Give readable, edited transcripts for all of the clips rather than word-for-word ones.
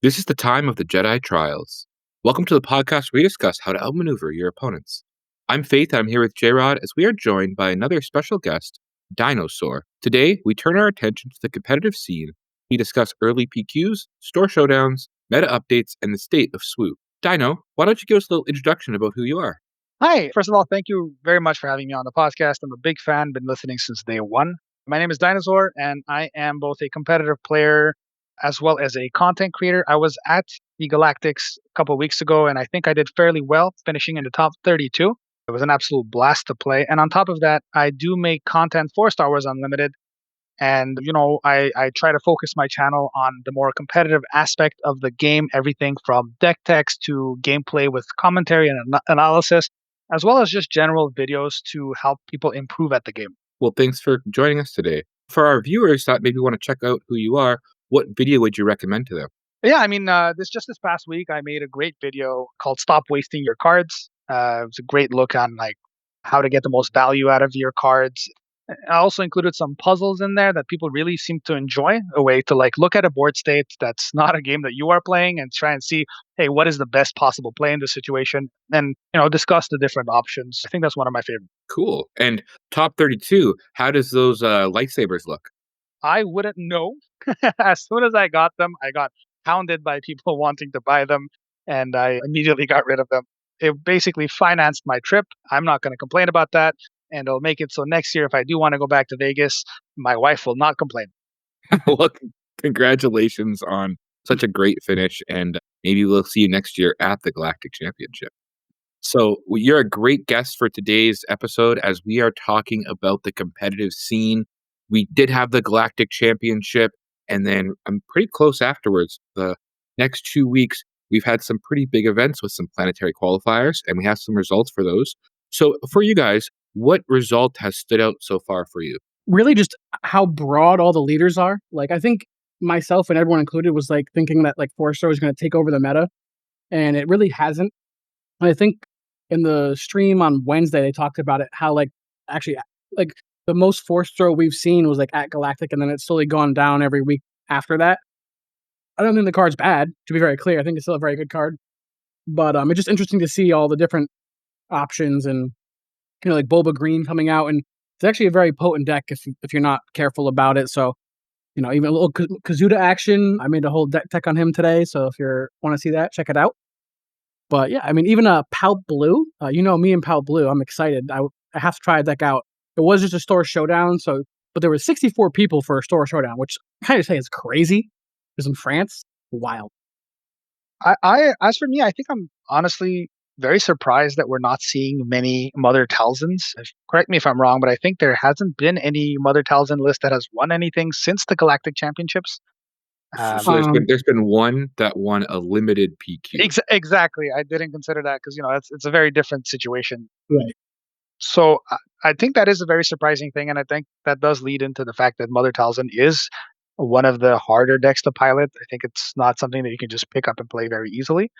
This is the time of the Jedi trials. Welcome to the podcast where we discuss how to outmaneuver your opponents. I'm Faith, and I'm here with Jrod as we are joined by another special guest, Dinozor. Today, we turn our attention to the competitive scene. We discuss early PQs, store showdowns, meta updates, and the state of SWU. Dino, why don't you give us a little introduction about who you are? Hi. First of all, thank you very much for having me on the podcast. I'm a big fan, been listening since day one. My name is Dinozor, and I am both a competitive player as well as a content creator. I was at the Galactics a couple of weeks ago, and I think I did fairly well, finishing in the top 32. It was an absolute blast to play. And on top of that, I do make content for Star Wars Unlimited. And, I try to focus my channel on the more competitive aspect of the game, everything from deck text to gameplay with commentary and analysis, as well as just general videos to help people improve at the game. Well, thanks for joining us today. For our viewers that maybe want to check out who you are, what video would you recommend to them? Yeah, this past week, I made a great video called "Stop Wasting Your Cards." It was a great look on like how to get the most value out of your cards. I also included some puzzles in there that people really seem to enjoy. A way to like look at a board state that's not a game that you are playing and try and see, hey, what is the best possible play in this situation, and discuss the different options. I think that's one of my favorites. Cool. And top 32, how does those lightsabers look? I wouldn't know. As soon as I got them, I got hounded by people wanting to buy them, and I immediately got rid of them. It basically financed my trip. I'm not going to complain about that, and it'll make it so next year, if I do want to go back to Vegas, my wife will not complain. Well, congratulations on such a great finish, and maybe we'll see you next year at the Galactic Championship. So, you're a great guest for today's episode as we are talking about the competitive scene. We did have the Galactic Championship, and then I'm pretty close afterwards. The next 2 weeks, we've had some pretty big events with some planetary qualifiers, and we have some results for those. So, for you guys, what result has stood out so far for you? Really just how broad all the leaders are. Like, I think myself and everyone included was, like, thinking that, like, 4-star was gonna take over the meta, and it really hasn't. I think in the stream on Wednesday, they talked about it, how, like, actually, like, the most 4-star we've seen was, like, at Galactic, and then it's slowly gone down every week after that. I don't think the card's bad, to be very clear. I think it's still a very good card, but, it's just interesting to see all the different options and, like, Boba Green coming out, and it's actually a very potent deck if you're not careful about it. So, even a little Kazuda action. I made a whole deck tech on him today, so if you want to see that, check it out. But yeah, even Palp Blue. Me and Palp Blue. I'm excited. I have to try a deck out. It was just a store showdown, but there were 64 people for a store showdown, which I kind of say is crazy. Because in France, wild. As for me, I think I'm honestly very surprised that we're not seeing many Mother Talzins. Correct me if I'm wrong, but I think there hasn't been any Mother Talzin list that has won anything since the Galactic Championships. So there's been one that won a limited PQ. Exactly. I didn't consider that because it's a very different situation. Right. So I think that is a very surprising thing, and I think that does lead into the fact that Mother Talzin is one of the harder decks to pilot. I think it's not something that you can just pick up and play very easily.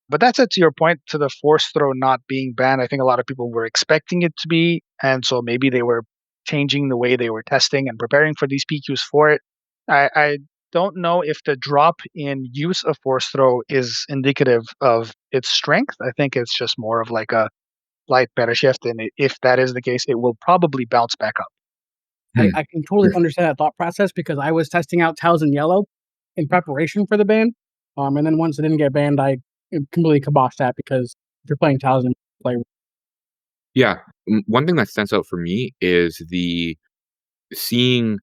But that's it. To your point, to the force throw not being banned, I think a lot of people were expecting it to be, and so maybe they were changing the way they were testing and preparing for these PQs for it. I don't know if the drop in use of force throw is indicative of its strength. I think it's just more of like a light beta shift, and if that is the case, it will probably bounce back up. I can totally understand that thought process because I was testing out Talzin Yellow in preparation for the ban, and then once it didn't get banned, I completely kiboshed that because if you're playing Talzin, play. Yeah, one thing that stands out for me is the seeing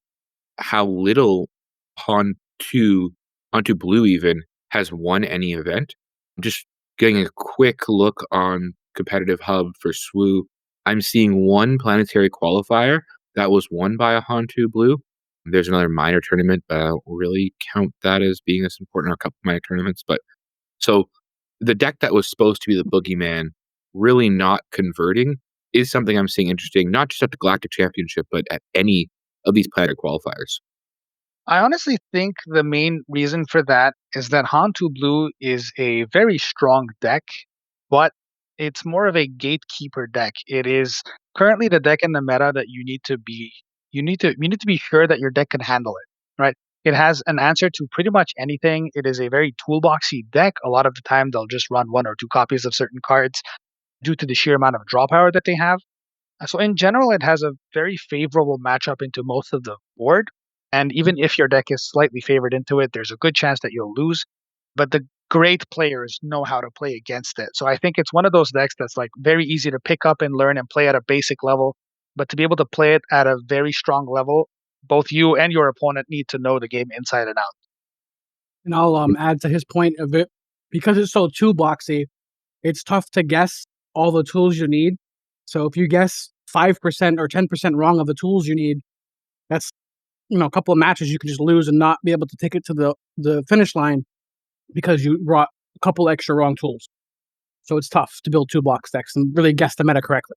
how little Pontu Blue even has won any event. Just getting a quick look on competitive hub for SWU, I'm seeing one planetary qualifier that was won by a Hantu Blue. There's another minor tournament, but I don't really count that as being as important, or a couple minor tournaments. But so the deck that was supposed to be the boogeyman really not converting is something I'm seeing interesting, not just at the Galactic Championship, but at any of these planet qualifiers. I honestly think the main reason for that is that Hantu Blue is a very strong deck, but it's more of a gatekeeper deck. It is currently the deck in the meta that you need to be sure that your deck can handle it, right? It has an answer to pretty much anything. It is a very toolboxy deck. A lot of the time, they'll just run one or two copies of certain cards due to the sheer amount of draw power that they have. So in general, it has a very favorable matchup into most of the board. And even if your deck is slightly favored into it, there's a good chance that you'll lose. But the great players know how to play against it. So I think it's one of those decks that's like very easy to pick up and learn and play at a basic level. But to be able to play it at a very strong level, both you and your opponent need to know the game inside and out. And I'll add to his point of it because it's so toolboxy. It's tough to guess all the tools you need. So if you guess 5% or 10% wrong of the tools you need, that's a couple of matches you can just lose and not be able to take it to the finish line because you brought a couple extra wrong tools. So it's tough to build toolbox decks and really guess the meta correctly.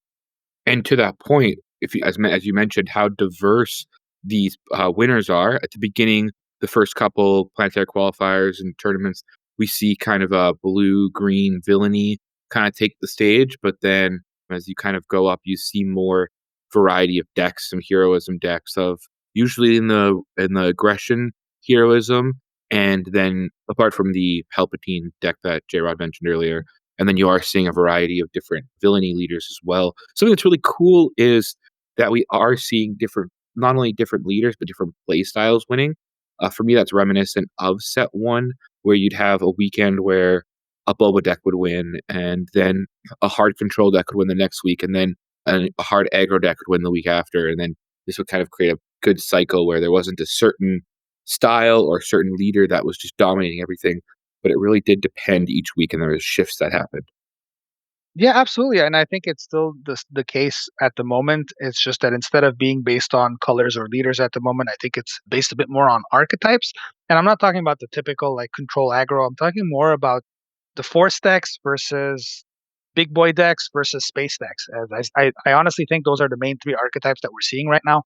And to that point, if you, as you mentioned, how diverse these winners are at the beginning, the first couple planetary qualifiers and tournaments, we see kind of a blue green villainy kind of take the stage. But then as you kind of go up, you see more variety of decks, some heroism decks of usually in the aggression heroism, and then apart from the Palpatine deck that Jrod mentioned earlier, and then you are seeing a variety of different villainy leaders as well. Something that's really cool is that we are seeing different, not only different leaders, but different play styles winning. For me, that's reminiscent of set one, where you'd have a weekend where a Boba deck would win, and then a hard control deck would win the next week, and then a hard aggro deck would win the week after. And then this would kind of create a good cycle where there wasn't a certain style or certain leader that was just dominating everything, but it really did depend each week, and there was shifts that happened. Yeah, absolutely. And I think it's still the case at the moment. It's just that instead of being based on colors or leaders at the moment, I think it's based a bit more on archetypes. And I'm not talking about the typical like control aggro. I'm talking more about the force decks versus big boy decks versus space decks. As I honestly think those are the main three archetypes that we're seeing right now.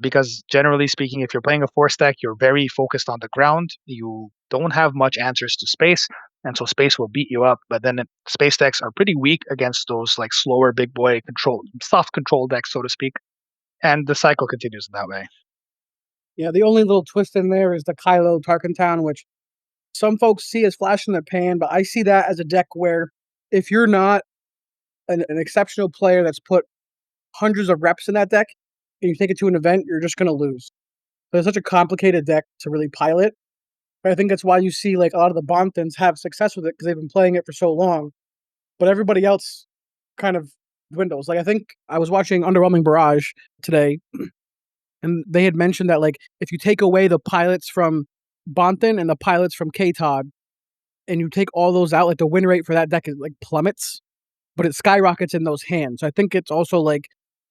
Because generally speaking, if you're playing a force deck, you're very focused on the ground. You don't have much answers to space, and so space will beat you up. But then space decks are pretty weak against those like slower big boy control, soft control decks, so to speak. And the cycle continues in that way. Yeah, the only little twist in there is the Kylo Tarkentown, which some folks see as flash in the pan, but I see that as a deck where if you're not an exceptional player that's put hundreds of reps in that deck and you take it to an event, you're just going to lose. But it's such a complicated deck to really pilot. But I think that's why you see like a lot of the Bontons have success with it because they've been playing it for so long. But everybody else kind of dwindles. Like I think I was watching Underwhelming Barrage today, and they had mentioned that like if you take away the pilots from Bonton and the pilots from K-Todd, and you take all those out, like the win rate for that deck is like plummets, but it skyrockets in those hands. So I think it's also like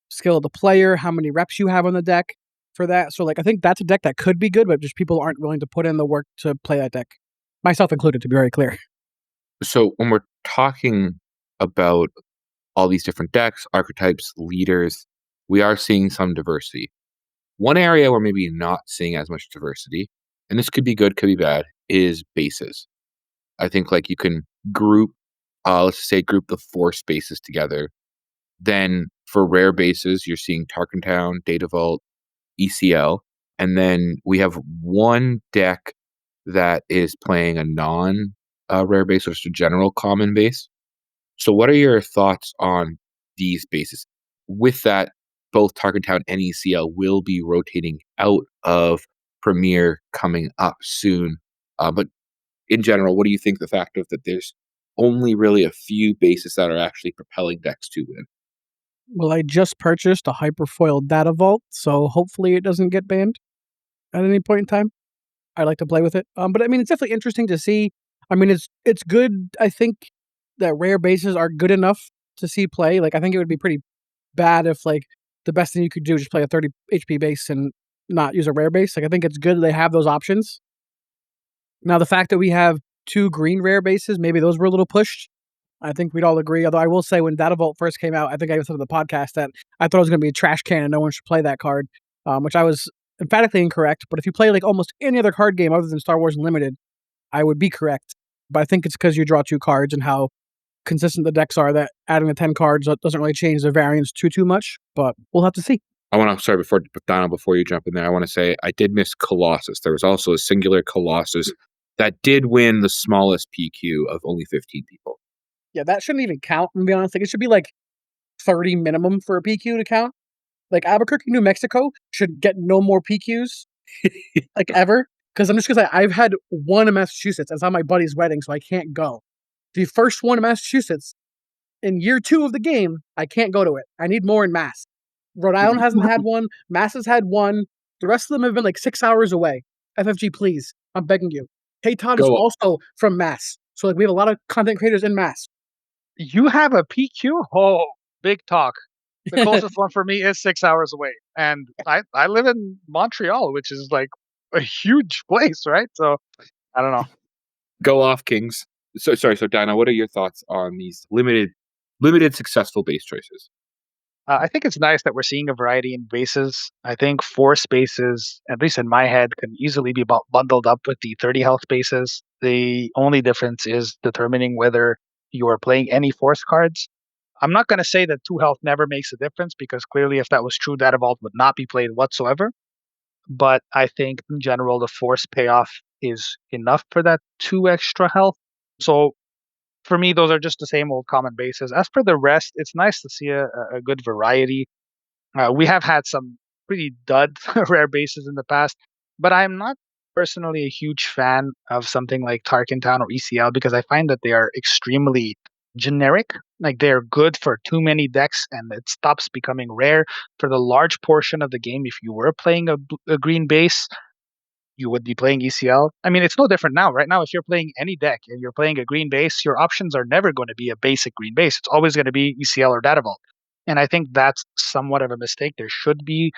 skill of the player, how many reps you have on the deck for that. So like I think that's a deck that could be good, but just people aren't willing to put in the work to play that deck. Myself included, to be very clear. So when we're talking about all these different decks, archetypes, leaders, we are seeing some diversity. One area where maybe not seeing as much diversity, and this could be good, could be bad, is bases. I think like you can group, let's say group the four spaces together. Then for rare bases, you're seeing Tarkentown, Data Vault, ECL, and then we have one deck that is playing a non rare base, or just a general common base. So, what are your thoughts on these bases? With that, both Tarkentown and ECL will be rotating out of Premier coming up soon. But in general, what do you think the fact of that there's only really a few bases that are actually propelling decks to win? Well, I just purchased a Hyperfoil Data Vault, so hopefully it doesn't get banned at any point in time. I like to play with it. But I mean, it's definitely interesting to see. I mean, it's good. I think that rare bases are good enough to see play. Like, I think it would be pretty bad if like the best thing you could do is just play a 30 HP base and not use a rare base. Like, I think it's good they have those options. Now, the fact that we have two green rare bases, maybe those were a little pushed. I think we'd all agree. Although I will say, when Data Vault first came out, I think I said on the podcast that I thought it was going to be a trash can and no one should play that card, which I was emphatically incorrect. But if you play like almost any other card game other than Star Wars Unlimited, I would be correct. But I think it's because you draw two cards and how consistent the decks are that adding the 10 cards doesn't really change the variance too much. But we'll have to see. I want to sorry before Donald, before you jump in there, I want to say I did miss Colossus. There was also a singular Colossus that did win the smallest PQ of only 15 people. Yeah, that shouldn't even count, to be honest. Like, it should be like 30 minimum for a PQ to count. Like, Albuquerque, New Mexico should get no more PQs, like, ever. Because I'm just gonna say, I've had one in Massachusetts. It's on my buddy's wedding, so I can't go. The first one in Massachusetts, in year 2 of the game, I can't go to it. I need more in Mass. Rhode Island hasn't had one. Mass has had one. The rest of them have been like 6 hours away. FFG, please. I'm begging you. Hey Todd is Go also from Mass. So, like, we have a lot of content creators in Mass. You have a PQ? Oh, big talk. The closest one for me is 6 hours away, and I live in Montreal, which is like a huge place, right? So I don't know. Go off, Kings. So sorry. So Dino, what are your thoughts on these limited successful base choices? I think it's nice that we're seeing a variety in bases. I think 4 spaces, at least in my head, can easily be bundled up with the 30 health bases. The only difference is determining whether you are playing any force cards. I'm not going to say that 2 health never makes a difference because clearly, if that was true, that evolved would not be played whatsoever. But I think in general, the force payoff is enough for that 2 extra health. So for me, those are just the same old common bases. As for the rest, it's nice to see a good variety. We have had some pretty dud rare bases in the past, but I'm not personally a huge fan of something like Tarkin Town or ECL because I find that they are extremely generic. Like they're good for too many decks and it stops becoming rare. For the large portion of the game, if you were playing a green base, you would be playing ECL. I mean, it's no different now. Right now, if you're playing any deck and you're playing a green base, your options are never going to be a basic green base. It's always going to be ECL or Data Vault. And I think that's somewhat of a mistake. There should be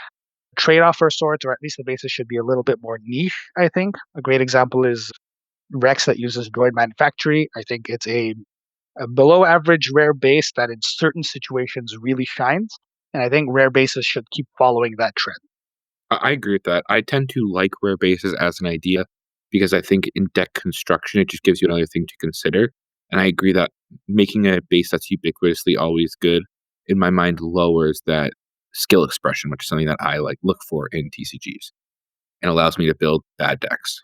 a trade-off for sorts, or at least the bases should be a little bit more niche, I think. A great example is Rex that uses Droid Manufactory. I think it's a below average rare base that in certain situations really shines. And I think rare bases should keep following that trend. I agree with that. I tend to like rare bases as an idea because I think in deck construction, it just gives you another thing to consider. And I agree that making a base that's ubiquitously always good, in my mind, lowers that skill expression, which is something that I like look for in TCGs and allows me to build bad decks.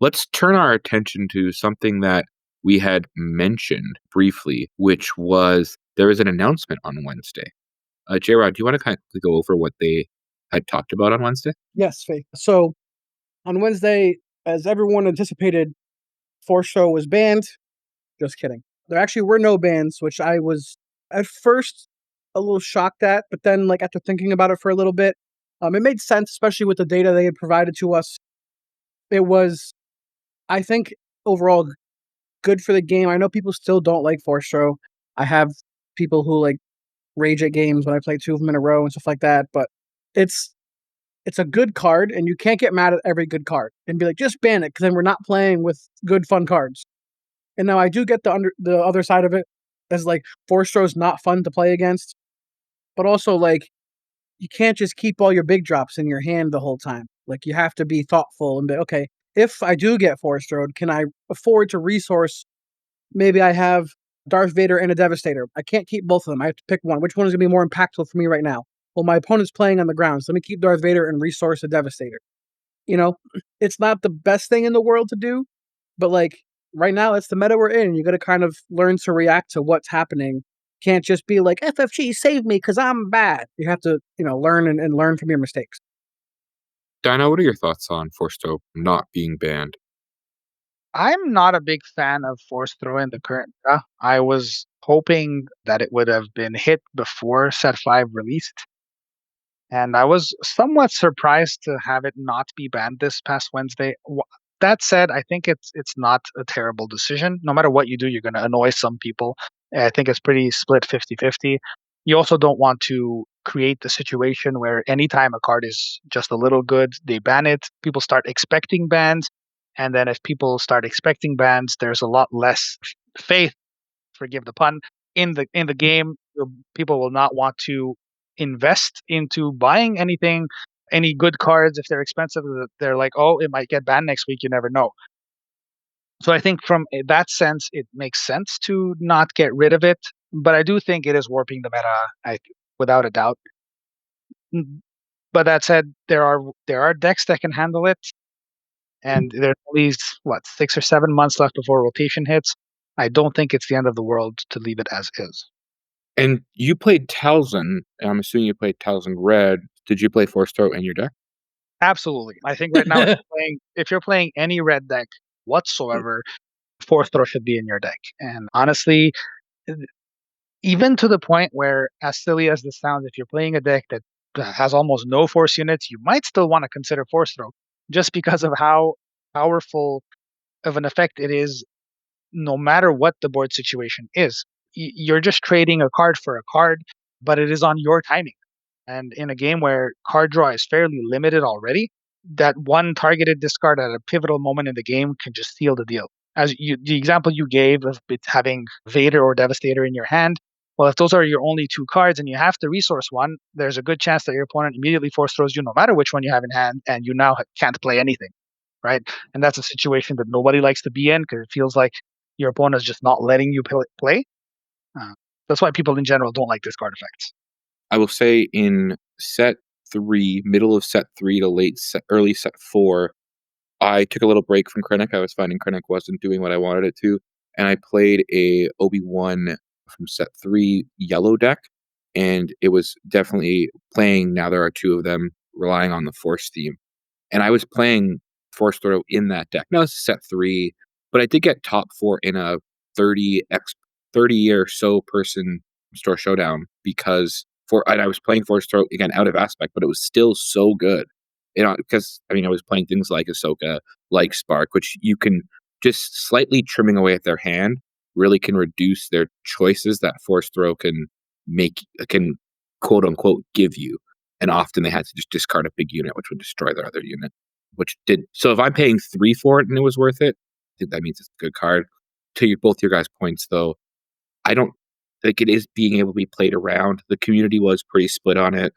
Let's turn our attention to something that we had mentioned briefly, which was there was an announcement on Wednesday. Jrod, do you want to kind of go over what they had talked about on Wednesday? Yes, Faith. So, on Wednesday, as everyone anticipated, Force Show was banned. Just kidding. There actually were no bans, which I was at first a little shocked at, but then, like, after thinking about it for a little bit, it made sense, especially with the data they had provided to us. It was, I think, overall good for the game. I know people still don't like Force Show. I have people who like rage at games when I play 2 of them in a row and stuff like that, but it's it's a good card, and you can't get mad at every good card and be like, just ban it, because then we're not playing with good fun cards. And now I do get the other side of it, as like Force Show's not fun to play against, but also like you can't just keep all your big drops in your hand the whole time. Like you have to be thoughtful and be okay. If I do get Force Showed, can I afford to resource? Maybe I have Darth Vader and a Devastator. I can't keep both of them. I have to pick one. Which one is going to be more impactful for me right now? Well, my opponent's playing on the ground, so let me keep Darth Vader and resource a Devastator. You know, it's not the best thing in the world to do, but like right now, it's the meta we're in. You got to kind of learn to react to what's happening. Can't just be like FFG save me because I'm bad. You have to, learn and learn from your mistakes. Dino, what are your thoughts on Force Toe not being banned? I'm not a big fan of force throw in the current era. I was hoping that it would have been hit before Set 5 released. And I was somewhat surprised to have it not be banned this past Wednesday. That said, I think it's not a terrible decision. No matter what you do, you're going to annoy some people. I think it's pretty split 50-50. You also don't want to create the situation where anytime a card is just a little good, they ban it. People start expecting bans. And then if people start expecting bans, there's a lot less faith, forgive the pun, in the game. People will not want to invest into buying anything, any good cards if they're expensive. They're like, oh, it might get banned next week. You never know. So I think from that sense, it makes sense to not get rid of it. But I do think it is warping the meta, without a doubt. Mm, But that said, there are decks that can handle it, and there's at least what 6 or 7 months left before rotation hits. I don't think it's the end of the world to leave it as is. And you played Talzin, and I'm assuming you played Talzin Red. Did you play Force Throw in your deck? Absolutely, I think right now if you're playing any red deck whatsoever, Fourth Throw should be in your deck. And honestly, even to the point where, as silly as this sounds, if you're playing a deck that has almost no force units, you might still want to consider force throw, just because of how powerful of an effect it is, no matter what the board situation is. You're just trading a card for a card, but it is on your timing. And in a game where card draw is fairly limited already, that one targeted discard at a pivotal moment in the game can just seal the deal. The example you gave of it having Vader or Devastator in your hand, well, if those are your only two cards and you have to resource one, there's a good chance that your opponent immediately force throws you no matter which one you have in hand, and you now can't play anything, right? And that's a situation that nobody likes to be in because it feels like your opponent is just not letting you play. Uh, that's why people in general don't like discard effects. I will say in set 3, middle of set 3 to early set 4, I took a little break from Krennic. I was finding Krennic wasn't doing what I wanted it to, and I played a Obi-Wan from set 3 yellow deck, and it was definitely playing now there are 2 of them relying on the Force theme. And I was playing Force Throw in that deck. Now this is set 3, but I did get top 4 in a 30 or so person store showdown because and I was playing Force Throw again out of aspect, but it was still so good. Because I mean I was playing things like Ahsoka, like Spark, which you can just slightly trimming away at their hand really can reduce their choices that Force Throw can quote unquote give you. And often they had to just discard a big unit, which would destroy their other unit, which did. So if I'm paying 3 for it and it was worth it, I think that means it's a good card. To both your guys' points, though, I don't think it is being able to be played around. The community was pretty split on it.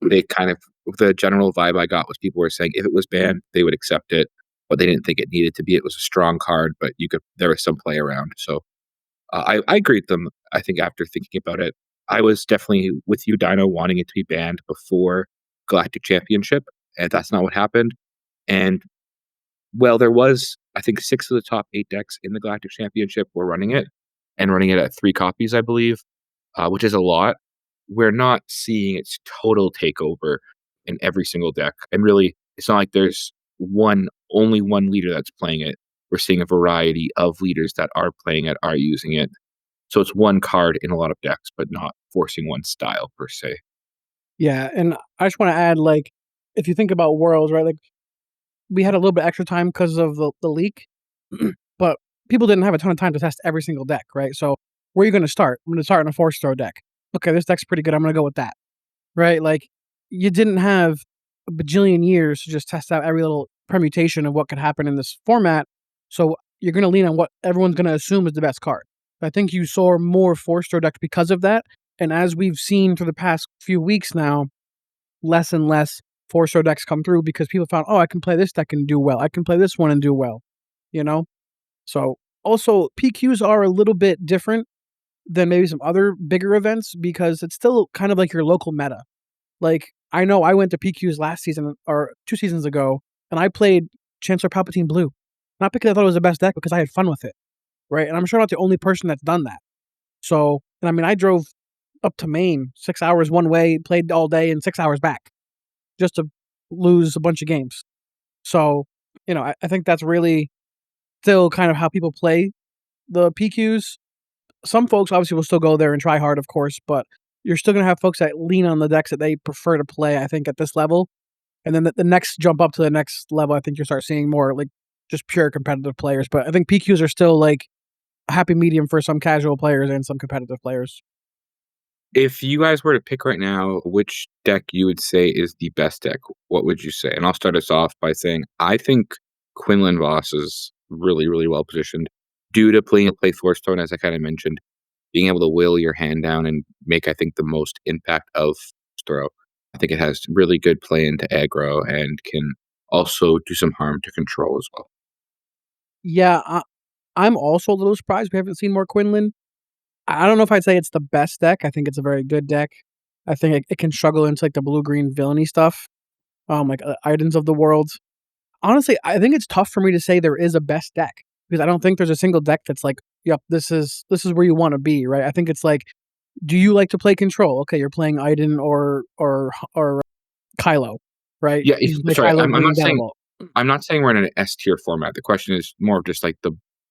They kind of the general vibe I got was people were saying if it was banned, they would accept it, but they didn't think it needed to be. It was a strong card, but there was some play around. So I agree with them. I think after thinking about it, I was definitely with you, Dino, wanting it to be banned before Galactic Championship, and that's not what happened. And well, there was I think 6 of the top 8 decks in the Galactic Championship were running it, and running it at 3 copies, I believe, which is a lot. We're not seeing its total takeover in every single deck, and really, it's not like there's only one leader that's playing it. We're seeing a variety of leaders that are playing it, are using it. So it's one card in a lot of decks, but not forcing one style per se. Yeah, and I just wanna add, like, if you think about Worlds, right, like, we had a little bit extra time because of the leak, but people didn't have a ton of time to test every single deck, right? So, where are you gonna start? I'm gonna start in a Force Throw deck. Okay, this deck's pretty good, I'm gonna go with that, right? Like, you didn't have a bajillion years to just test out every little permutation of what could happen in this format, so you're gonna lean on what everyone's gonna assume is the best card. I think you saw more Force Throw decks because of that, and as we've seen for the past few weeks now, less and less four-star decks come through because people found, "Oh, I can play this deck and do well. I can play this one and do well." You know? So, also, PQs are a little bit different than maybe some other bigger events because it's still kind of like your local meta. Like, I know I went to PQs last season or 2 seasons ago, and I played Chancellor Palpatine Blue. Not because I thought it was the best deck, because I had fun with it, right? And I'm sure I'm not the only person that's done that. So, and I mean, I drove up to Maine 6 hours one way, played all day, and 6 hours back just to lose a bunch of games. So, I think that's really still kind of how people play the PQs. Some folks obviously will still go there and try hard, of course, but you're still going to have folks that lean on the decks that they prefer to play, I think, at this level. And then the next jump up to the next level, I think you'll start seeing more like just pure competitive players. But I think PQs are still like a happy medium for some casual players and some competitive players. If you guys were to pick right now which deck you would say is the best deck, what would you say? And I'll start us off by saying I think Quinlan Voss is really, really well positioned due to playing a play Force Tone, as I kind of mentioned, being able to will your hand down and make, I think, the most impact of throw. I think it has really good play into aggro and can also do some harm to control as well. Yeah, I'm also a little surprised we haven't seen more Quinlan. I don't know if I'd say it's the best deck. I think it's a very good deck. I think it can struggle into like the blue green villainy stuff, like items of the world. Honestly, I think it's tough for me to say there is a best deck because I don't think there's a single deck that's like, yep, this is where you want to be, right? I think it's like, do you like to play control? Okay, you're playing Iden or Kylo, right? Yeah, You can play sorry, Kylo I'm green not saying Thunderbolt. we're in an S tier format. The question is more of just like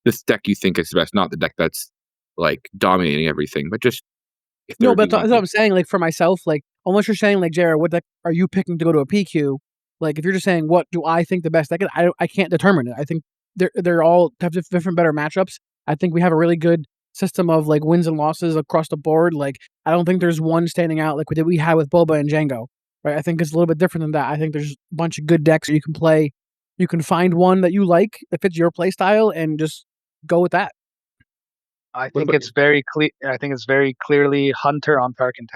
this deck you think is the best, not the deck that's like dominating everything, but just if there No, would be but one that's what thing. I'm saying. Like for myself, like unless you're saying like Jared, what deck are you picking to go to a PQ? Like if you're just saying what do I think the best deck is, I can't determine it. I think they're all have different better matchups. I think we have a really good system of like wins and losses across the board. Like I don't think there's one standing out like we had with Boba and Django. Right? I think it's a little bit different than that. I think there's a bunch of good decks that you can play. You can find one that you like that fits your play style and just go with that. I What think about it's very clear. I think it's very clearly Hunter on Tarkin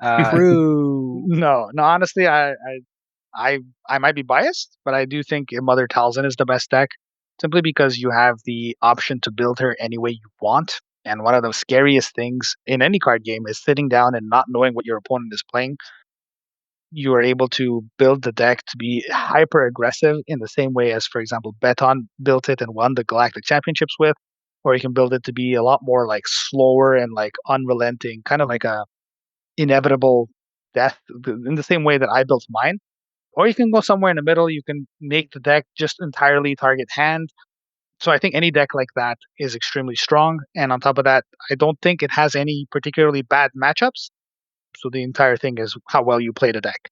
Town. True. No. Honestly, I I might be biased, but I do think Mother Talzin is the best deck, simply because you have the option to build her any way you want. And one of the scariest things in any card game is sitting down and not knowing what your opponent is playing. You are able to build the deck to be hyper aggressive in the same way as, for example, Beton built it and won the Galactic Championships with, or you can build it to be a lot more like slower and like unrelenting, kind of like a inevitable death in the same way that I built mine. Or you can go somewhere in the middle. You can make the deck just entirely target hand. So I think any deck like that is extremely strong. And on top of that, I don't think it has any particularly bad matchups. So the entire thing is how well you play the deck.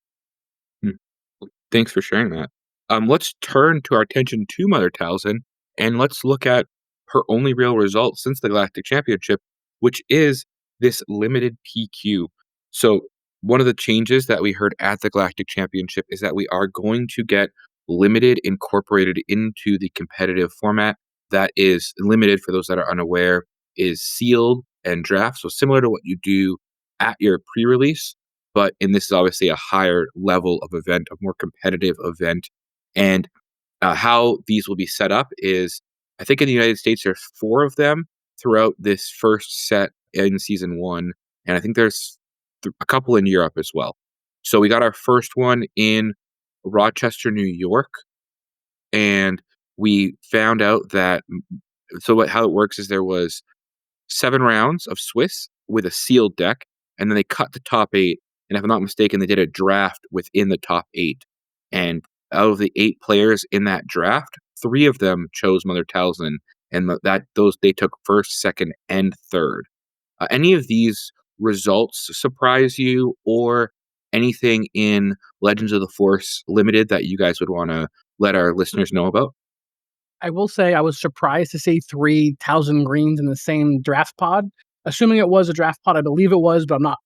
Thanks for sharing that. Let's turn to our attention to Mother Talzin, and let's look at her only real result since the Galactic Championship, which is this limited PQ. So, one of the changes that we heard at the Galactic Championship is that we are going to get limited incorporated into the competitive format. That is limited, for those that are unaware, is sealed and draft. So, similar to what you do at your pre release, but and this is obviously a higher level of event, a more competitive event. And how these will be set up is, I think in the United States there's 4 of them throughout this first set in season 1, and I think there's a couple in Europe as well. So we got our first one in Rochester, New York, and we found out that how it works is there was 7 rounds of Swiss with a sealed deck, and then they cut the top 8, and if I'm not mistaken, they did a draft within the top 8. And out of the 8 players in that draft, 3 of them chose Mother Talzin, and those they took first, second, and third. Any of these results surprise you, or anything in Legends of the Force Limited that you guys would want to let our listeners know about? I will say I was surprised to see 3 Towson Greens in the same draft pod. Assuming it was a draft pod, I believe it was, but I'm not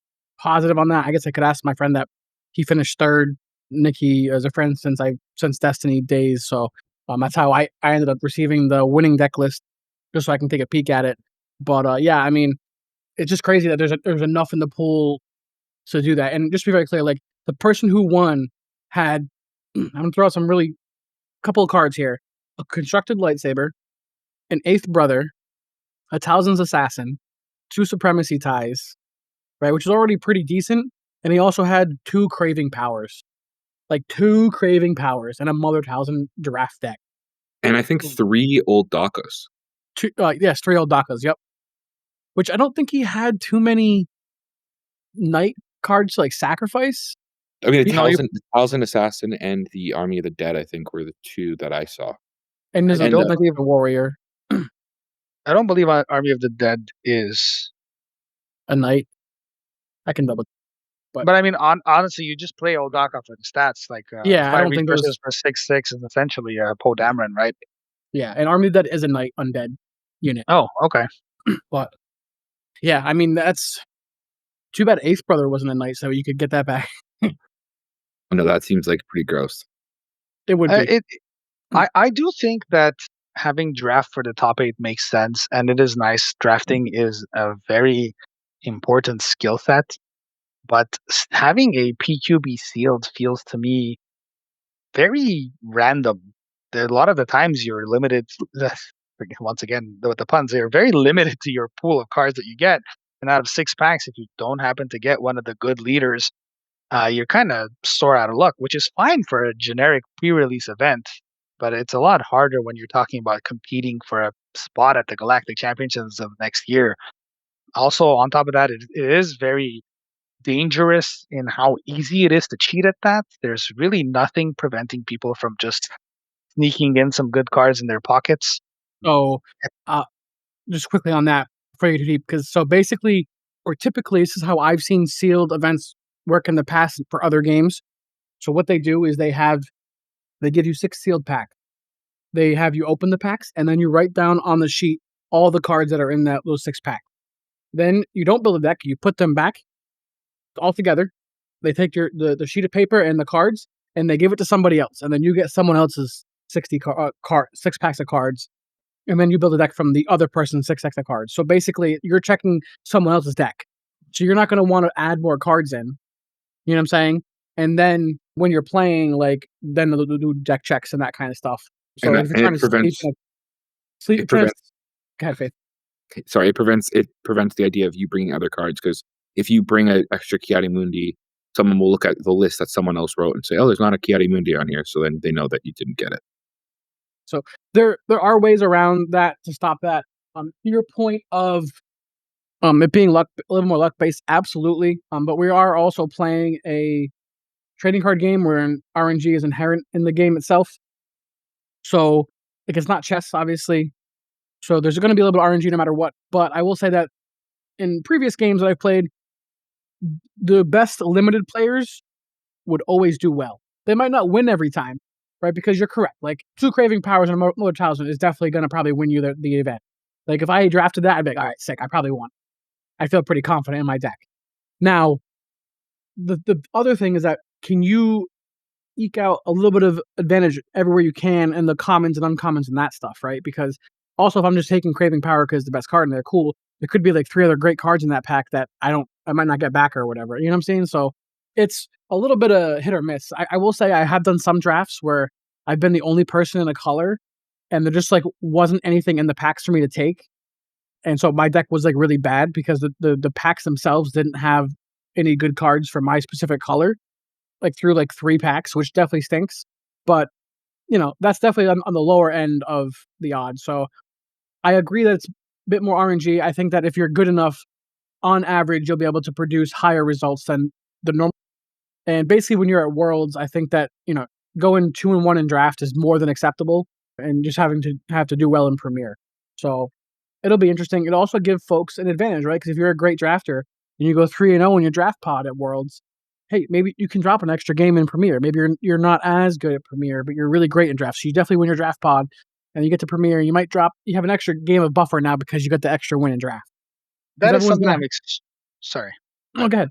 positive on that. I guess I could ask my friend that he finished third. Nikki is a friend since Destiny days, so that's how I ended up receiving the winning deck list just so I can take a peek at it. But yeah, I mean, it's just crazy that there's enough in the pool to do that. And just to be very clear, like the person who won had I'm gonna throw out some really couple of cards here: a constructed lightsaber, an eighth brother, a Talzin's assassin, 2 supremacy ties, right, which is already pretty decent. And he also had 2 craving powers, like 2 craving powers, and a Mother Talzin draft deck. And I think 3 old Dakos. Yes, 3 old Dakas. Yep. Which I don't think he had too many knight cards to like sacrifice. I mean, No, you The Talzin Assassin and the Army of the Dead, I think, were the 2 that I saw. And there's I a And don't technically a warrior, I don't believe Army of the Dead is. a knight. I can double, but But I mean, honestly, you just play Odaka for the stats. Like yeah, I 5 don't think there's resources for 6/6 is essentially Poe Dameron, right? yeah, and Army that is a knight undead unit. Oh, okay. But yeah, I mean that's too bad Eighth Brother wasn't a knight, so you could get that back. no, that seems like pretty gross. It would be. It I do think that having draft for the top 8 makes sense, and it is nice. Drafting is a very important skill set, but having a PQB sealed feels to me very random. A lot of the times you're limited. Once again, with the puns, they're very limited to your pool of cards that you get. And out of 6 packs, if you don't happen to get one of the good leaders, you're kind of sore out of luck, which is fine for a generic pre-release event, but it's a lot harder when you're talking about competing for a spot at the Galactic Championships of next year. Also, on top of that, it is very dangerous in how easy it is to cheat at that. There's really nothing preventing people from just sneaking in some good cards in their pockets. So, uh, just quickly on that before you get too deep, because so basically, or typically, this is how I've seen sealed events work in the past for other games. So what they do is they give you 6 sealed packs. They have you open the packs, and then you write down on the sheet all the cards that are in those 6 packs. Then you don't build a deck, you put them back all together. They take the sheet of paper and the cards, and they give it to somebody else, and then you get someone else's 6 packs of cards, and then you build a deck from the other person's 6 decks of cards. So basically, you're checking someone else's deck. So you're not going to want to add more cards in. You know what I'm saying? And then when you're playing, like, then they'll do deck checks and that kind of stuff. So and if you're and trying it to sleep, prevents sleep, it prevents go ahead, Faith. sorry, it prevents the idea of you bringing other cards, because if you bring an extra Chiari Mundi, someone will look at the list that someone else wrote and say, "Oh, there's not a Chiari Mundi on here," so then they know that you didn't get it. So there are ways around that to stop that. To your point of it being luck, a little more luck based, absolutely. But we are also playing a trading card game where an RNG is inherent in the game itself. So like it's not chess, obviously. So there's going to be a little bit of RNG no matter what. But I will say that in previous games that I've played, the best limited players would always do well. They might not win every time, right? Because you're correct. Like 2 craving powers and another talisman is definitely going to probably win you the event. Like if I drafted that, I'd be like, all right, sick. I probably won. I feel pretty confident in my deck. Now, the other thing is that can you eke out a little bit of advantage everywhere you can in the commons and uncommons and that stuff, right? Because also, if I'm just taking Craving Power because the best card and they're cool, there could be like 3 other great cards in that pack that I might not get back or whatever. You know what I'm saying? So it's a little bit of hit or miss. I will say I have done some drafts where I've been the only person in a color, and there just like wasn't anything in the packs for me to take, and so my deck was like really bad because the packs themselves didn't have any good cards for my specific color, like through like 3 packs, which definitely stinks. But that's definitely on the lower end of the odds. So I agree that it's a bit more RNG. I think that if you're good enough, on average, you'll be able to produce higher results than the normal. And basically, when you're at Worlds, I think that going 2-1 in draft is more than acceptable, and just having to have to do well in Premier. So it'll be interesting. It'll also give folks an advantage, right? Because if you're a great drafter and you go 3-0 in your draft pod at Worlds, hey, maybe you can drop an extra game in Premier. Maybe you're not as good at Premier, but you're really great in draft. So you definitely win your draft pod, and you get to Premier. You have an extra game of buffer now because you got the extra win in draft. Because That is everyone's something gonna. sorry. Oh, go ahead.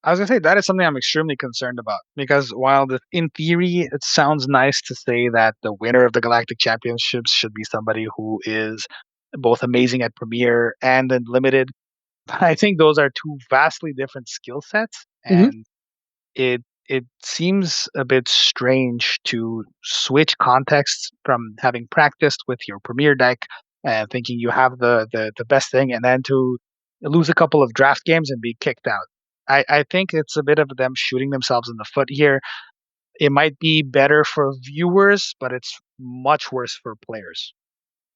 I was gonna say that is something I'm extremely concerned about because while in theory it sounds nice to say that the winner of the Galactic Championships should be somebody who is both amazing at Premier and in Limited, I think those are 2 vastly different skill sets, Hmm. and it seems a bit strange to switch contexts from having practiced with your Premier deck and thinking you have the best thing, and then to lose a couple of draft games and be kicked out. I think it's a bit of them shooting themselves in the foot here. It might be better for viewers, but it's much worse for players.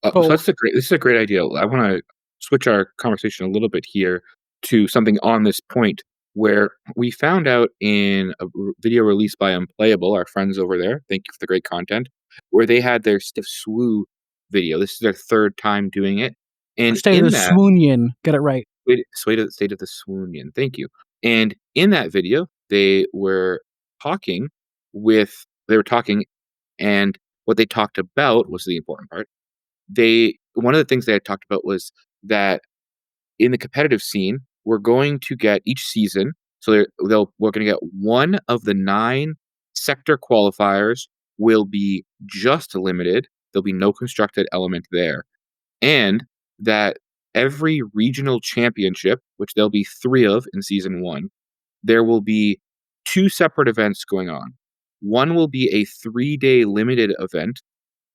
So So this is a great idea. I want to switch our conversation a little bit here to something on this point where we found out in a video released by Unplayable, our friends over there. Thank you for the great content. Where they had their Stiff Swoo video. This is their 3rd time doing it, and State of the in that, Swoonian, get it right. State of the Swoonian. Thank you. And in that video, talking they were talking, and what they talked about was the important part. One of the things they had talked about was that in the competitive scene, we're going to get each season. So we're going to get one of the 9 sector qualifiers will be just limited. There'll be no constructed element there, and that every regional championship, which there'll be 3 of in season 1, there will be 2 separate events going on. One will be a 3-day limited event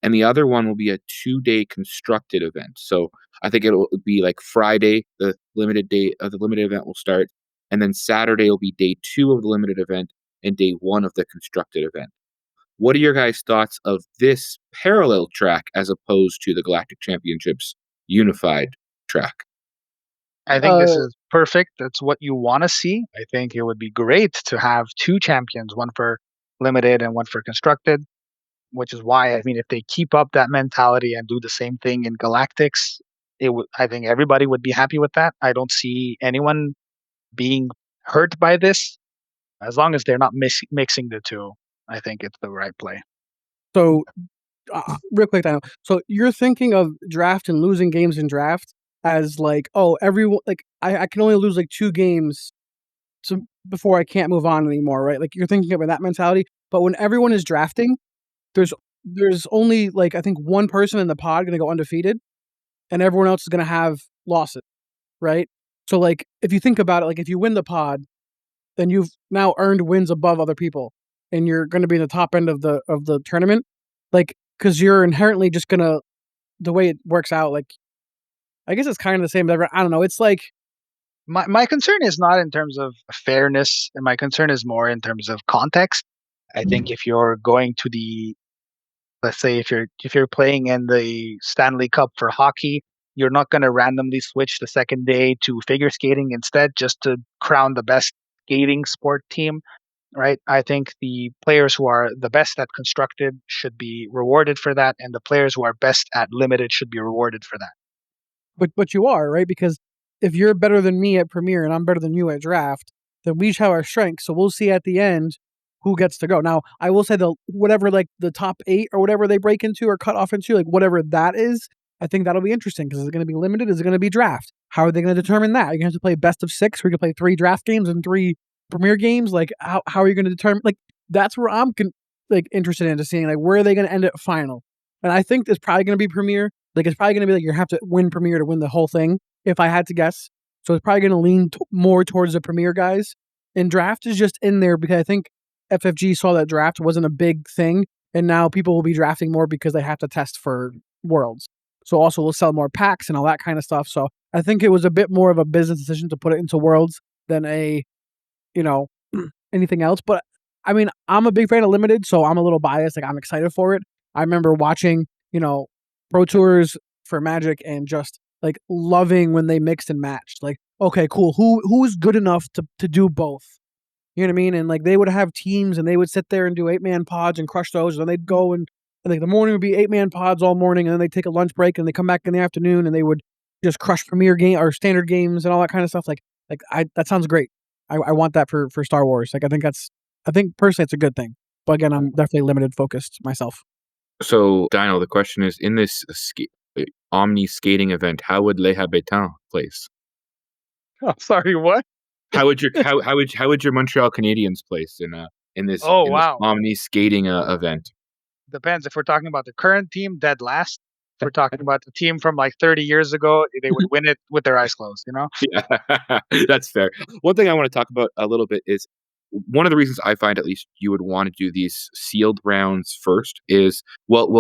and the other one will be a 2-day constructed event. So I think it'll be like Friday, the limited day of the limited event will start, and then Saturday will be day 2 of the limited event and day 1 of the constructed event. What are your guys' thoughts of this parallel track as opposed to the Galactic Championships unified track? I think this Uh, is perfect. That's what you want to see. I think it would be great to have two champions, one for limited and one for constructed, which is why I mean if they keep up that mentality and do the same thing in Galactics, it would I think everybody would be happy with that. I don't see anyone being hurt by this as long as they're not mixing the two. I think it's the right play. so real quick, Dino. So you're thinking of draft and losing games in draft as like, oh, everyone like I can only lose like 2 games before I can't move on anymore, right? Like you're thinking about that mentality. But when everyone is drafting, there's there's only like I think one person in the pod gonna go undefeated, and everyone else is gonna have losses, right? So like if you think about it, like if you win the pod, then you've now earned wins above other people, and you're gonna be in the top end of the tournament, like because you're inherently just gonna the way it works out. Like I guess it's kind of the same. But I don't know. It's like My concern is not in terms of fairness, and my concern is more in terms of context. I think if you're going to the let's say if you're playing in the Stanley Cup for hockey, you're not going to randomly switch the second day to figure skating instead just to crown the best skating sport team, right? I think the players who are the best at constructed should be rewarded for that, and the players who are best at limited should be rewarded for that. but you are, right? Because if you're better than me at Premiere and I'm better than you at Draft, then we each have our strengths. So we'll see at the end who gets to go. Now, I will say the whatever like the top 8 or whatever they break into or cut off into, like whatever that is, I think that'll be interesting because is it going to be limited? Is it going to be draft? How are they going to determine that? Are you going to have to play best of 6? Or are you going to play 3 draft games and 3 Premiere games? Like how are you going to determine? Like that's where like interested into seeing like where are they going to end at final? And I think it's probably going to be Premiere. Like it's probably going to be like you have to win Premiere to win the whole thing. If I had to guess, so it's probably going to lean more towards the Premiere guys. And draft is just in there because I think FFG saw that draft wasn't a big thing, and now people will be drafting more because they have to test for Worlds. So also we'll sell more packs and all that kind of stuff. So I think it was a bit more of a business decision to put it into Worlds than a you know anything else. But I mean, I'm a big fan of limited, so I'm a little biased. Like I'm excited for it. I remember watching Pro Tours for Magic and just like loving when they mixed and matched. Like, okay, cool. Who's good enough to do both? You know what I mean? And like they would have teams and they would sit there and do 8-man pods and crush those, and then they'd go and like the morning would be 8-man pods all morning, and then they'd take a lunch break and they come back in the afternoon and they would just crush Premier game or standard games and all that kind of stuff. Like I that sounds great. I want that for Star Wars. Like I think personally it's a good thing. But again, I'm definitely limited focused myself. So, Dino, the question is, in this Omni skating event, how would Les Habitants place? Oh, sorry, what? How would your Montreal Canadiens place Oh, in this wow. Omni skating event? Depends. If we're talking about the current team, dead last. If we're talking about the team from like 30 years ago, they would win it with their eyes closed, you know? Yeah, that's fair. One thing I want to talk about a little bit is one of the reasons I find at least you would want to do these sealed rounds first is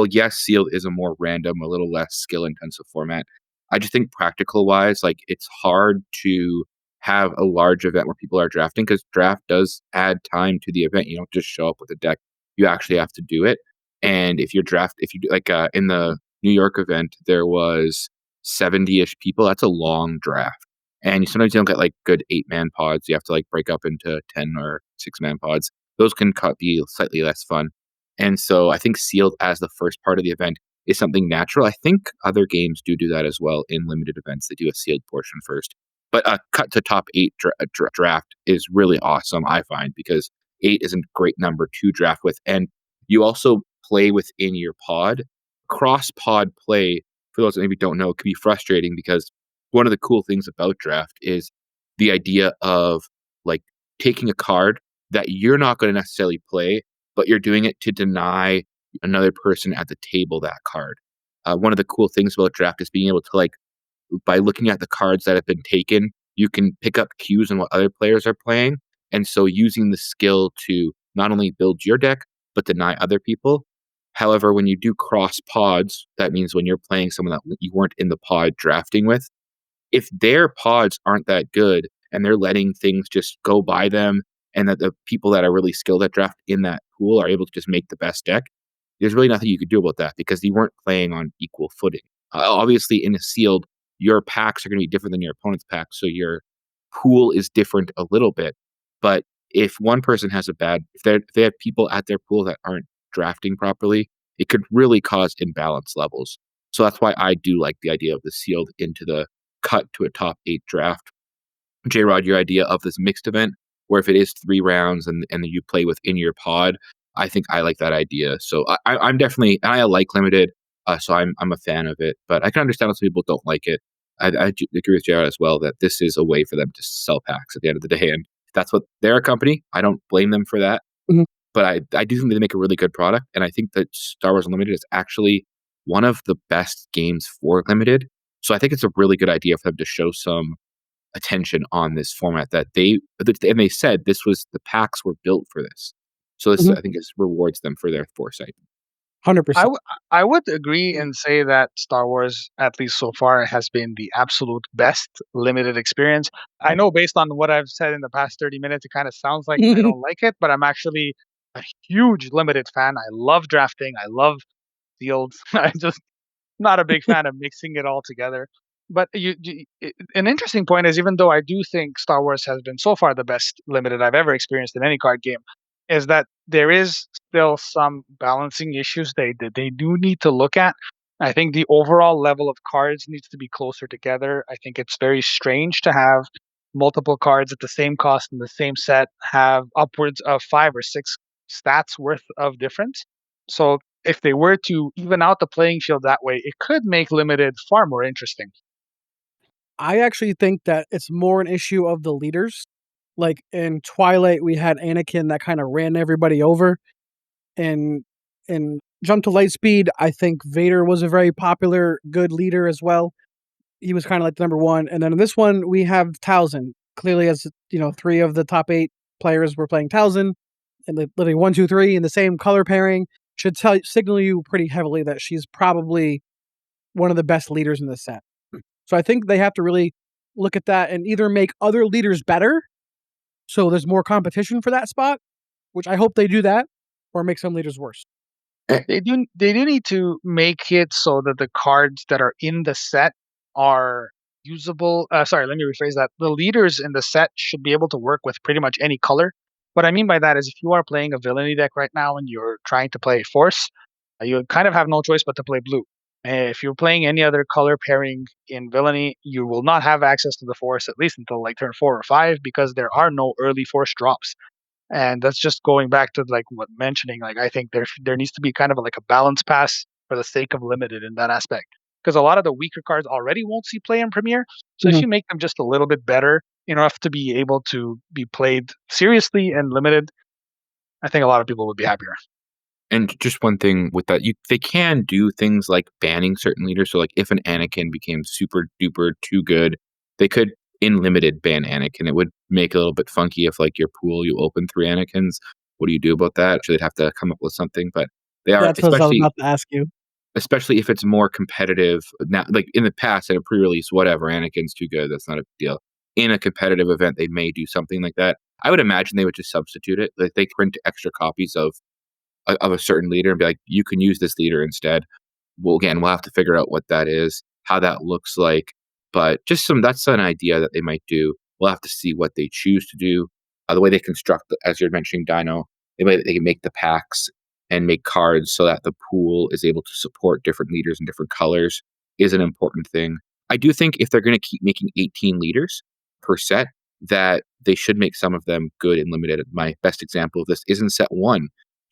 yes, sealed is a more random, a little less skill intensive format. I just think practical wise, like it's hard to have a large event where people are drafting because draft does add time to the event. You don't just show up with a deck; you actually have to do it. And if you do like in the New York event, there was 70-ish people. That's a long draft. And sometimes you don't get like good 8-man pods. You have to like break up into 10 or 6-man pods. Those can be slightly less fun. And so I think sealed as the first part of the event is something natural. I think other games do that as well in limited events. They do a sealed portion first. But a cut to top 8 draft is really awesome, I find, because 8 is a great number to draft with. And you also play within your pod. Cross pod play, for those that maybe don't know, can be frustrating because one of the cool things about draft is the idea of like taking a card that you're not going to necessarily play, but you're doing it to deny another person at the table that card. One of the cool things about draft is being able to like by looking at the cards that have been taken, you can pick up cues on what other players are playing, and so using the skill to not only build your deck but deny other people However, when you do cross pods, that means when you're playing someone that you weren't in the pod drafting with, if their pods aren't that good and they're letting things just go by them and that the people that are really skilled at draft in that pool are able to just make the best deck, there's really nothing you could do about that because you weren't playing on equal footing. Obviously, in a sealed, your packs are going to be different than your opponent's packs, so your pool is different a little bit. But if one person has a bad, if they have people at their pool that aren't drafting properly, it could really cause imbalance levels. So that's why I do like the idea of the sealed into the cut to a top 8 draft. Jrod, your idea of this mixed event, where if it is 3 rounds and you play within your pod, I think I like that idea. So I'm definitely, and I like limited, so I'm a fan of it. But I can understand how some people don't like it. Agree with Jrod as well that this is a way for them to sell packs at the end of the day, and that's what they're a company. I don't blame them for that. Mhm. But I do think they make a really good product, and I think that Star Wars Unlimited is actually one of the best games for limited. So I think it's a really good idea for them to show some attention on this format and they said this was the packs were built for this. So this Mhm. I think this rewards them for their foresight. 100%. I would agree and say that Star Wars, at least so far, has been the absolute best limited experience. I know based on what I've said in the past 30 minutes, it kind of sounds like I don't like it, but I'm actually a huge limited fan. I love drafting. I love fields. I just not a big fan of mixing it all together. But an interesting point is, even though I do think Star Wars has been so far the best limited I've ever experienced in any card game, is that there is still some balancing issues that they do need to look at. I think the overall level of cards needs to be closer together. I think it's very strange to have multiple cards at the same cost in the same set have upwards of 5 or 6 stats worth of difference. So if they were to even out the playing field that way, it could make limited far more interesting. I actually think that it's more an issue of the leaders. Like in Twilight, we had Anakin that kind of ran everybody over, and in Jump to Lightspeed, I think Vader was a very popular, good leader as well. He was kind of like the number one, and then in this one we have Towson. Clearly, as you know, 3 of the top 8 players were playing Towson, and literally 1, 2, 3 in the same color pairing should signal you pretty heavily that she's probably one of the best leaders in the set. So I think they have to really look at that and either make other leaders better, so there's more competition for that spot, which I hope they do that, or make some leaders worse. They do need to make it so that the cards that are in the set are usable. Sorry, let me rephrase that. The leaders in the set should be able to work with pretty much any color. What I mean by that is if you are playing a villainy deck right now and you're trying to play Force, you kind of have no choice but to play blue. If you're playing any other color pairing in villainy, you will not have access to the Force at least until like turn 4 or 5 because there are no early Force drops. And that's just going back to like what mentioning. Like I think there needs to be kind of like a balance pass for the sake of limited in that aspect. Because a lot of the weaker cards already won't see play in Premiere. So if Mhm. you make them just a little bit better enough to be able to be played seriously and limited, I think a lot of people would be happier. And just one thing with that, they can do things like banning certain leaders. So like if an Anakin became super duper too good, they could in limited ban Anakin. It would make it a little bit funky if like your pool you open 3 Anakins. What do you do about that? So they'd have to come up with something. But they are That's what I was about to ask you. especially if it's more competitive now, like in the past at a pre-release, whatever, Anakin's too good, that's not a big deal. In a competitive event, they may do something like that. I would imagine they would just substitute it. Like they print extra copies of a certain leader and be like, you can use this leader instead. Well, again, we'll have to figure out what that is, how that looks like. But just that's an idea that they might do. We'll have to see what they choose to do. The way they construct, as you're mentioning, Dino, they can make the packs and make cards so that the pool is able to support different leaders in different colors is an important thing. I do think if they're going to keep making 18 leaders per set, that they should make some of them good and limited. My best example of this is in set 1.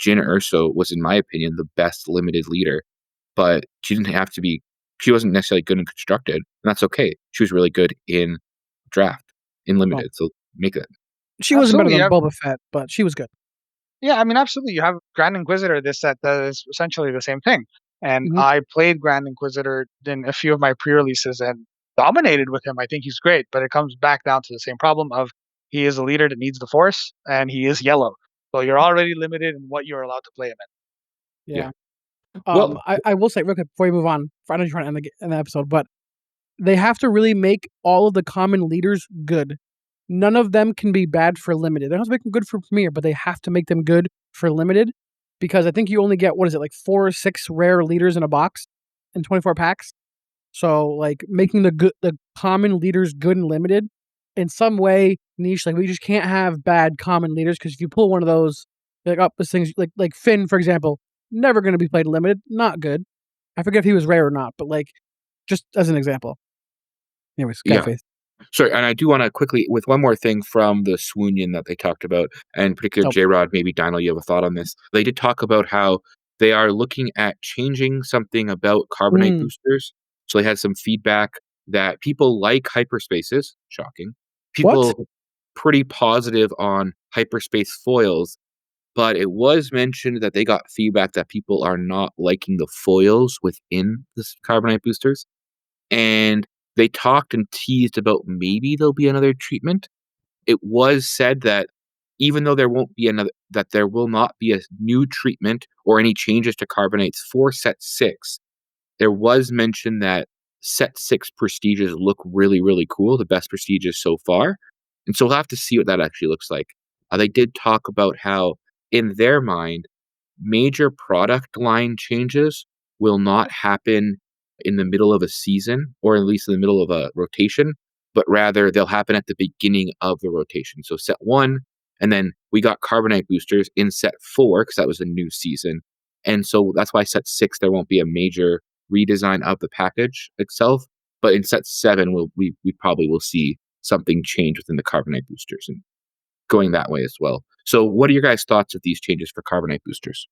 Jyn Erso was, in my opinion, the best limited leader, but she didn't have to be. She wasn't necessarily good and constructed, and that's okay. She was really good in draft, in Well, limited. So make it. she wasn't better Absolutely, than yeah. Boba Fett, but she was good. Yeah, I mean, absolutely. You have Grand Inquisitor this set that is essentially the same thing. And Mhm. I played Grand Inquisitor in a few of my pre-releases and dominated with him. I think he's great, but it comes back down to the same problem of he is a leader that needs the Force, and he is yellow. So you're already limited in what you're allowed to play him in. Yeah. Yeah. Well, I will say real quick before we move on. I know you're trying to end the episode, but they have to really make all of the common leaders good. None of them can be bad for limited. They don't have to make them good for Premier, but they have to make them good for limited because I think you only get, what is it, like 4 or 6 rare leaders in a box in 24 packs. So like making the common leaders good and limited in some way niche. Like we just can't have bad common leaders because if you pull one of those, like up this thing's like Finn, for example, never going to be played limited, not good. I forget if he was rare or not, but like just as an example. Anyways, yeah. Faith. Sorry, and I do want to quickly, with one more thing from the Swoonion that they talked about, and particular So, Jrod, maybe Dino, you have a thought on this. They did talk about how they are looking at changing something about carbonite mm, boosters. So they had some feedback that people like hyperspaces, shocking. what? People pretty positive on hyperspace foils, but it was mentioned that they got feedback that people are not liking the foils within the carbonite boosters. And they talked and teased about maybe there'll be another treatment. It was said that even though there won't be another, that there will not be a new treatment or any changes to carbonates for set 6. There was mention that set 6 prestiges look really, really cool, the best prestiges so far. And so we'll have to see what that actually looks like. They did talk about how, in their mind, major product line changes will not happen in the middle of a season or at least in the middle of a rotation, but rather they'll happen at the beginning of the rotation. So set 1, and then we got carbonite boosters in set 4 because that was a new season. And so that's why set 6 there won't be a major redesign of the package itself, but in set 7 we probably will see something change within the carbonite boosters and going that way as well. So what are your guys' thoughts of these changes for carbonite boosters?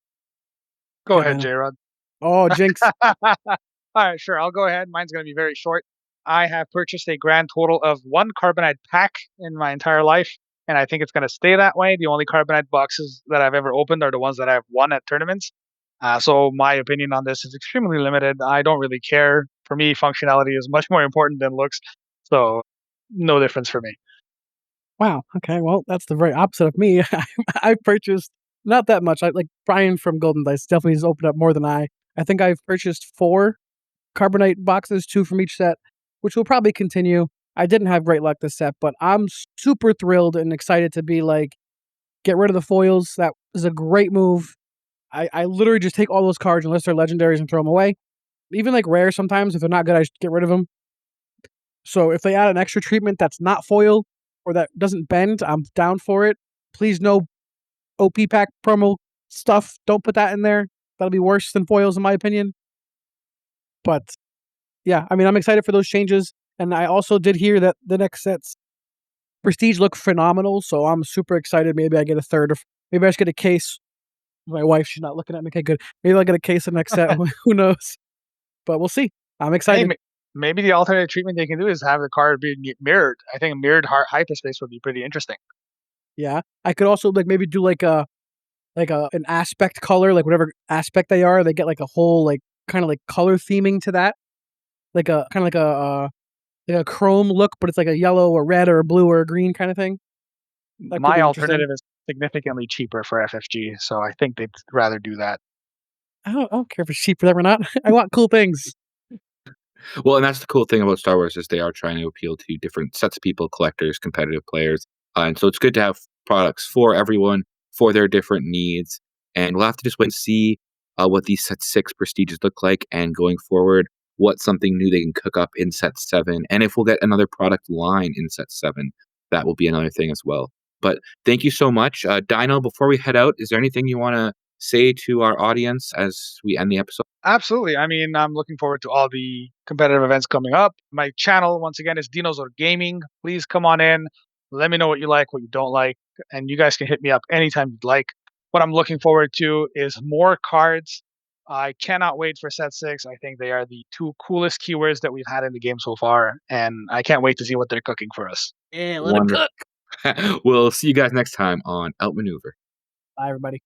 Go Yeah, ahead, Dino. J-Rod. Oh, Jinx. All right, sure. I'll go ahead. Mine's going to be very short. I have purchased a grand total of 1 carbonite pack in my entire life, and I think it's going to stay that way. The only carbonite boxes that I've ever opened are the ones that I've won at tournaments. So my opinion on this is extremely limited. I don't really care. For me, functionality is much more important than looks. So no difference for me. Wow. Okay. Well, that's the very opposite of me. I purchased not that much. I like Brian from Golden Dice definitely has opened up more than I. I think I've purchased 4 carbonite boxes, 2 from each set, which will probably continue. I didn't have great luck this set, but I'm super thrilled and excited to be like, get rid of the foils. That is a great move. I literally just take all those cards unless they're legendaries and throw them away. Even like rare sometimes, if they're not good, I just get rid of them. So if they add an extra treatment that's not foil or that doesn't bend, I'm down for it. Please no OP pack promo stuff. Don't put that in there. That'll be worse than foils in my opinion. But yeah, I mean, I'm excited for those changes. And I also did hear that the next sets prestige look phenomenal. So I'm super excited. Maybe I get a third of, maybe I just get a case. My wife, she's not looking at me. Okay, good. Maybe I'll get a case of next set. Who knows? But we'll see. I'm Hey, excited. maybe the alternate treatment they can do is have the card be mirrored. I think a mirrored hyperspace would be pretty interesting. Yeah. I could also like maybe do like a an aspect color, like whatever aspect they are, they get like a whole like kind of like color theming to that. Like a kind of like a chrome look, but it's like a yellow or red or a blue or a green kind of thing. That could My be interesting. alternative is significantly cheaper for FFG, so I think they'd rather do that. I don't care if it's cheap for them or not. I want cool things. Well, and that's the cool thing about Star Wars is they are trying to appeal to different sets of people, collectors, competitive players, and so it's good to have products for everyone for their different needs. And we'll have to just wait and see what these set 6 prestiges look like, and going forward, what something new they can cook up in set 7, and if we'll get another product line in set 7, that will be another thing as well. But thank you so much, Dino. Before we head out, is there anything you want to say to our audience as we end the episode? Absolutely. I mean, I'm looking forward to all the competitive events coming up. My channel, once again, is Dinozor Gaming. Please come on in. Let me know what you like, what you don't like, and you guys can hit me up anytime you'd like. What I'm looking forward to is more cards. I cannot wait for set 6. I think they are the 2 coolest keywords that we've had in the game so far, and I can't wait to see what they're cooking for us. Yeah, let it Wonderful. cook. We'll see you guys next time on Outmaneuver. Bye, everybody.